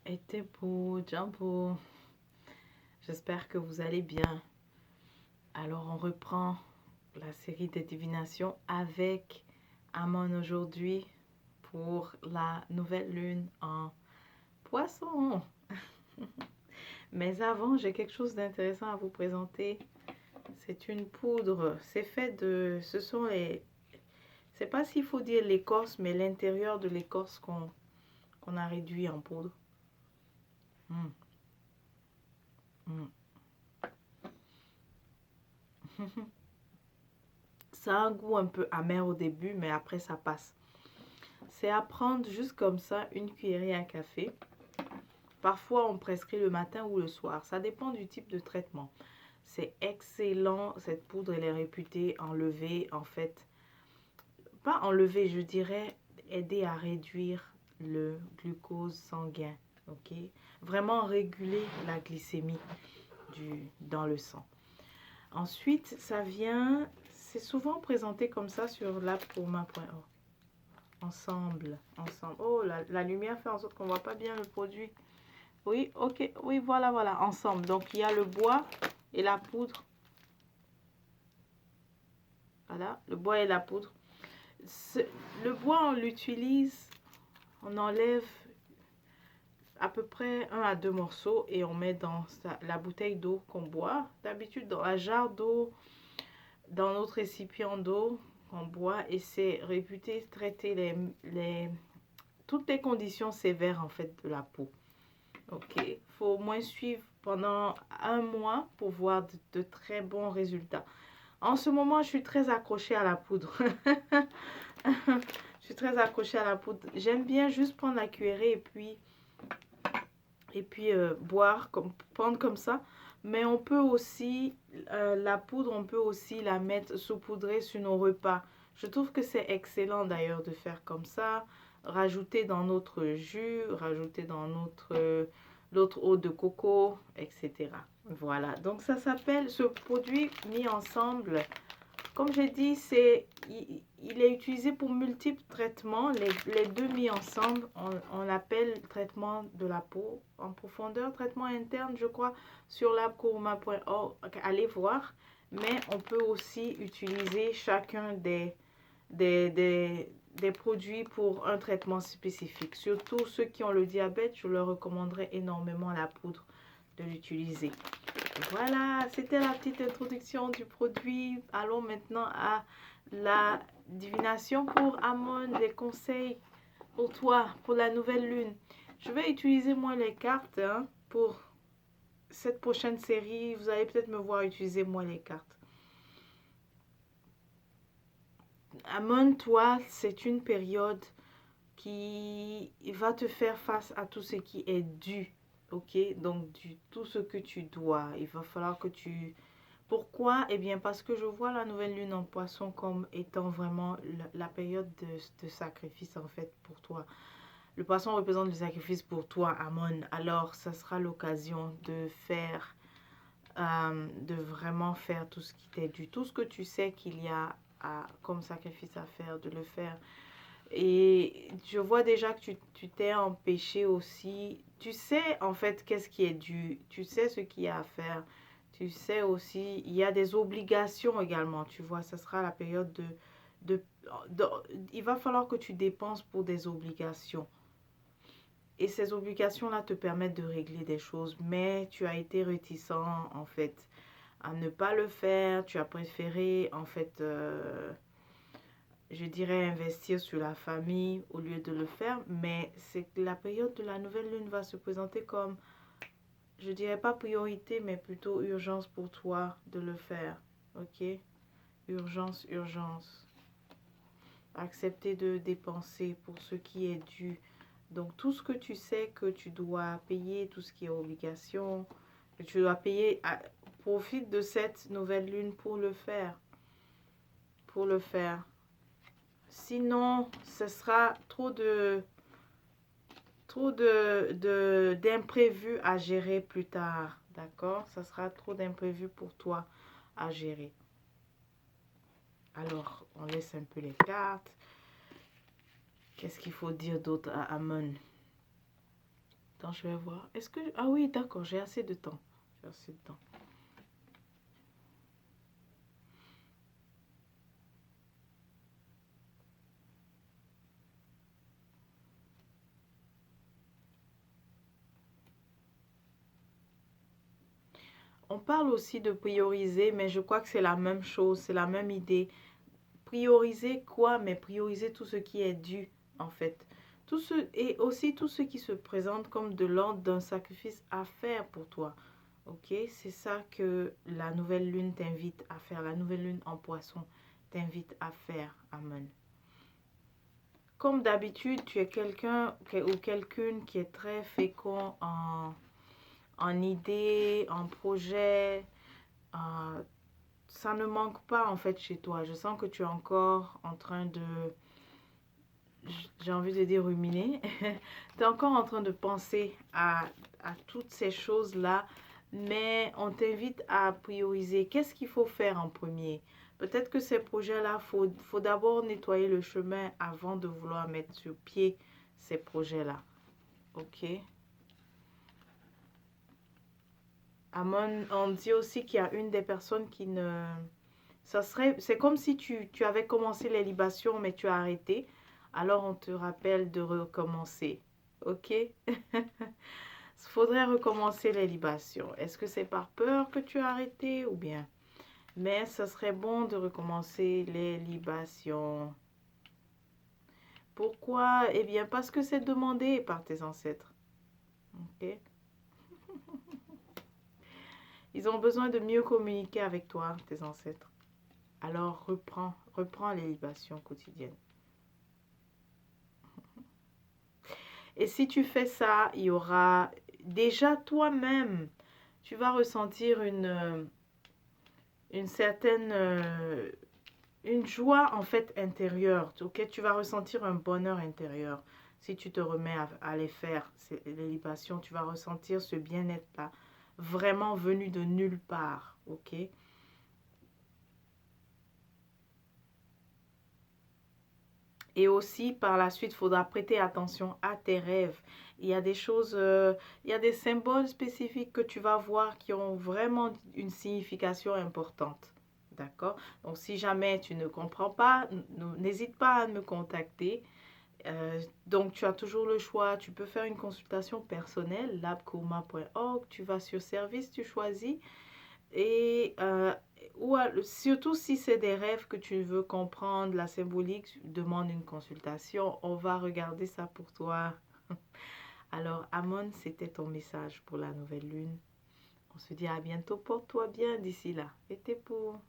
était pour Jumbo. J'espère que vous allez bien. Alors, on reprend la série des divinations avec Amon aujourd'hui pour la nouvelle lune en Poisson. Mais avant, j'ai quelque chose d'intéressant à vous présenter. C'est une poudre. C'est fait de... Ce sont les... C'est pas s'il faut dire l'écorce, mais l'intérieur de l'écorce qu'on a réduit en poudre. Mm. Mm. Ça a un goût un peu amer au début, mais après ça passe. C'est à prendre juste comme ça, une cuillerée à café. Parfois, on prescrit le matin ou le soir. Ça dépend du type de traitement. C'est excellent. Cette poudre, elle est réputée enlever, en fait, pas enlever, je dirais, aider à réduire le glucose sanguin. Ok? Vraiment réguler la glycémie dans le sang. Ensuite, ça vient, c'est souvent présenté comme ça sur lapcourma.org. Ensemble. Oh, la lumière fait en sorte qu'on ne voit pas bien le produit. Oui, ok, oui, voilà, ensemble. Donc, il y a le bois et la poudre. Voilà, le bois et la poudre. Le bois, on l'utilise, on enlève à peu près 1 à 2 morceaux et on met dans la bouteille d'eau qu'on boit. D'habitude, dans la jarre d'eau, dans notre récipient d'eau qu'on boit, et c'est réputé traiter toutes les conditions sévères en fait de la peau. Ok, faut au moins suivre pendant 1 mois pour voir de très bons résultats. En ce moment, je suis très accrochée à la poudre. Je suis très accrochée à la poudre. J'aime bien juste prendre la cuillerée et puis boire, prendre comme ça. Mais on peut aussi, la poudre, on peut aussi la mettre saupoudrée sur nos repas. Je trouve que c'est excellent d'ailleurs de faire comme ça. Rajouter dans notre jus, rajouter dans l'autre eau de coco, etc. Voilà, donc ça s'appelle, ce produit mis ensemble, comme j'ai dit, il est utilisé pour multiples traitements. Les deux mis ensemble, on l'appelle traitement de la peau en profondeur, traitement interne, je crois, sur labcourma.org. Allez voir. Mais on peut aussi utiliser chacun des produits pour un traitement spécifique. Surtout ceux qui ont le diabète, je leur recommanderais énormément la poudre de l'utiliser. Voilà, c'était la petite introduction du produit. Allons maintenant à la divination pour Amon, les conseils pour toi, pour la nouvelle lune. Je vais utiliser moi les cartes pour cette prochaine série. Vous allez peut-être me voir utiliser moi les cartes. Amon, toi, c'est une période qui va te faire face à tout ce qui est dû. Ok, donc tout ce que tu dois, il va falloir que tu... Pourquoi? Eh bien, parce que je vois la nouvelle lune en poisson comme étant vraiment la période de sacrifice en fait pour toi. Le poisson représente le sacrifice pour toi, Amon. Alors, ça sera l'occasion de faire, de vraiment faire tout ce qui t'est dû. Tout ce que tu sais qu'il y a comme sacrifice à faire, de le faire. Et je vois déjà que tu t'es empêché aussi. Tu sais en fait qu'est-ce qui est dû. Tu sais ce qu'il y a à faire. Tu sais aussi, il y a des obligations également. Tu vois, ce sera la période de, de- il va falloir que tu dépenses pour des obligations. Et ces obligations-là te permettent de régler des choses. Mais tu as été réticent en fait à ne pas le faire. Tu as préféré en fait... je dirais investir sur la famille au lieu de le faire, mais c'est que la période de la nouvelle lune va se présenter comme, je dirais pas priorité, mais plutôt urgence pour toi de le faire. Ok? Urgence, urgence. Accepter de dépenser pour ce qui est dû. Donc tout ce que tu sais que tu dois payer, tout ce qui est obligation, que tu dois payer, profite de cette nouvelle lune pour le faire. Pour le faire. Sinon, ce sera trop d'imprévus à gérer plus tard. D'accord? Ça sera trop d'imprévus pour toi à gérer. Alors, on laisse un peu les cartes. Qu'est-ce qu'il faut dire d'autre à Amon? Attends, je vais voir. Est-ce que... Ah oui, d'accord, j'ai assez de temps. J'ai assez de temps. On parle aussi de prioriser, mais je crois que c'est la même chose, c'est la même idée. Prioriser quoi? Mais prioriser tout ce qui est dû, en fait. Et aussi tout ce qui se présente comme de l'ordre d'un sacrifice à faire pour toi. Ok? C'est ça que la nouvelle lune t'invite à faire. La nouvelle lune en poisson t'invite à faire, Amen. Comme d'habitude, tu es quelqu'un ou quelqu'une qui est très fécond en idées, en projets. euh, Ça ne manque pas en fait chez toi. Je sens que tu es encore en train de, j'ai envie de dire ruminer. Tu es encore en train de penser à toutes ces choses-là, mais on t'invite à prioriser. Qu'est-ce qu'il faut faire en premier? Peut-être que ces projets-là, faut d'abord nettoyer le chemin avant de vouloir mettre sur pied ces projets-là. Ok? Amon, on dit aussi qu'il y a une des personnes qui ne... c'est comme si tu avais commencé les libations, mais tu as arrêté. Alors on te rappelle de recommencer. Ok? Il faudrait recommencer les libations. Est-ce que c'est par peur que tu as arrêté ou bien? Mais ça serait bon de recommencer les libations. Pourquoi? Eh bien, parce que c'est demandé par tes ancêtres. Ok? Ils ont besoin de mieux communiquer avec toi, tes ancêtres. Alors reprends les libations quotidiennes. Et si tu fais ça, il y aura déjà toi-même, tu vas ressentir une certaine, une joie en fait intérieure. Ok, tu vas ressentir un bonheur intérieur. Si tu te remets à les faire, les libations, tu vas ressentir ce bien-être-là, vraiment venu de nulle part. Ok? Et aussi, par la suite, il faudra prêter attention à tes rêves. Il y a des choses, il y a des symboles spécifiques que tu vas voir qui ont vraiment une signification importante. D'accord? Donc, si jamais tu ne comprends pas, n'hésite pas à me contacter. Donc, tu as toujours le choix. Tu peux faire une consultation personnelle, labkourma.org. Tu vas sur service, tu choisis. Et surtout si c'est des rêves que tu veux comprendre, la symbolique, demande une consultation. On va regarder ça pour toi. Alors, Amon, c'était ton message pour la nouvelle lune. On se dit à bientôt. Porte-toi bien d'ici là. Et t'es pour.